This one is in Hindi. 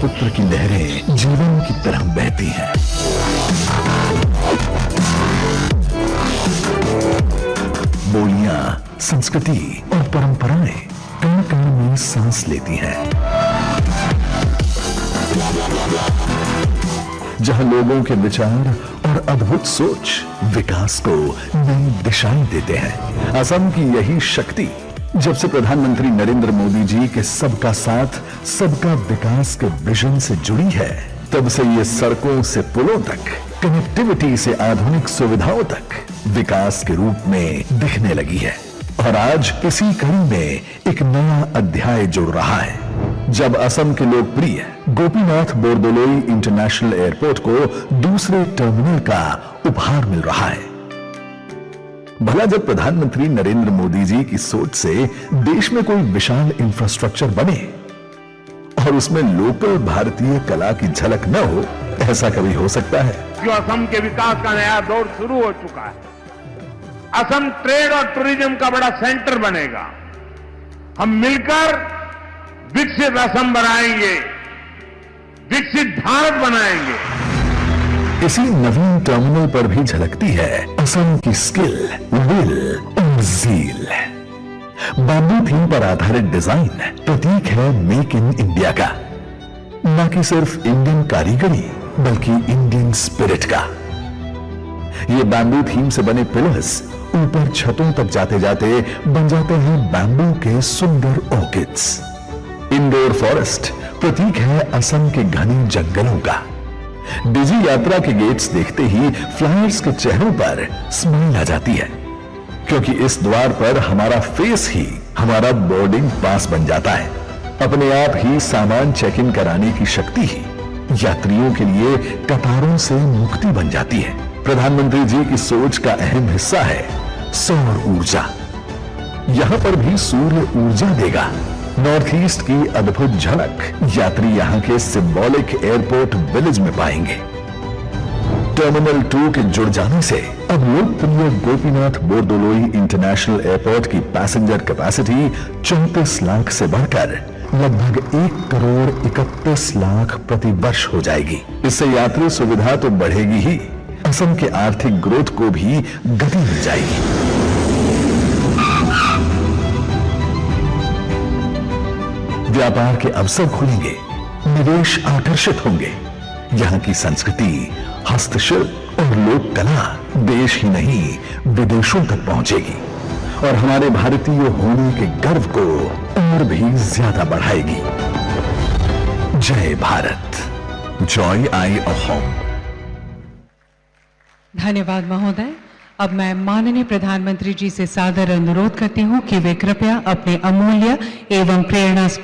ब्रह्मपुत्र की लहरें जीवन की तरह बहती हैं। बोलियां, संस्कृति और परंपराएं कण कण में सांस लेती हैं। जहां लोगों के विचार और अद्भुत सोच विकास को नई दिशाएं देते हैं। असम की यही शक्ति जब से प्रधानमंत्री नरेंद्र मोदी जी के सबका साथ सबका विकास के विजन से जुड़ी है, तब से ये सड़कों से पुलों तक, कनेक्टिविटी से आधुनिक सुविधाओं तक विकास के रूप में दिखने लगी है। और आज इसी कड़ी में एक नया अध्याय जुड़ रहा है, जब असम के लोकप्रिय गोपीनाथ बोरदोलोई इंटरनेशनल एयरपोर्ट को दूसरे टर्मिनल का उपहार मिल रहा है। भला जब प्रधानमंत्री नरेंद्र मोदी जी की सोच से देश में कोई विशाल इंफ्रास्ट्रक्चर बने और उसमें लोकल भारतीय कला की झलक न हो, ऐसा कभी हो सकता है? जो असम के विकास का नया दौर शुरू हो चुका है। असम ट्रेड और टूरिज्म का बड़ा सेंटर बनेगा। हम मिलकर विकसित असम बनाएंगे, विकसित भारत बनाएंगे। इसी नवीन टर्मिनल पर भी झलकती है असम की स्किल, विल और ज़ील। बैम्बू थीम पर आधारित डिजाइन प्रतीक है मेक इन इंडिया का, न कि सिर्फ इंडियन कारीगरी बल्कि इंडियन स्पिरिट का। ये बैम्बू थीम से बने पिलर्स ऊपर छतों तक जाते जाते बन जाते हैं बैम्बू के सुंदर ऑर्किड्स। इंडोर फॉरेस्ट प्रतीक है असम के घने जंगलों का। डिजी यात्रा के गेट्स देखते ही फ्लायर्स के चेहरों पर स्माइल आ जाती है, क्योंकि इस द्वार पर हमारा फेस ही हमारा बोर्डिंग पास बन जाता है। अपने आप ही सामान चेक इन कराने की शक्ति ही यात्रियों के लिए कतारों से मुक्ति बन जाती है। प्रधानमंत्री जी की सोच का अहम हिस्सा है सौर ऊर्जा। यहां पर भी सूर्य ऊर्जा देगा। नॉर्थ ईस्ट की अद्भुत झलक यात्री यहां के सिंबॉलिक एयरपोर्ट विलेज में पाएंगे। टर्मिनल 2 के जुड़ जाने से अब लोकप्रिय गोपीनाथ बोरदोलोई इंटरनेशनल एयरपोर्ट की पैसेंजर कैपेसिटी 34 लाख से बढ़कर लगभग 1 करोड़ 31 लाख प्रति वर्ष हो जाएगी। इससे यात्री सुविधा तो बढ़ेगी ही, असम के आर्थिक ग्रोथ को भी गति मिल जाएगी। व्यापार के अवसर खुलेंगे, निवेश आकर्षित होंगे। यहाँ की संस्कृति, हस्तशिल्प और लोक कला देश ही नहीं विदेशों तक पहुंचेगी और हमारे भारतीय होने के गर्व को और भी ज्यादा बढ़ाएगी। जय Bharat, Joy I of home. धन्यवाद महोदय। अब मैं माननीय प्रधानमंत्री जी से सादर अनुरोध करती हूं कि वे कृपया अपने अमूल्य एवं प्रेरणास्पद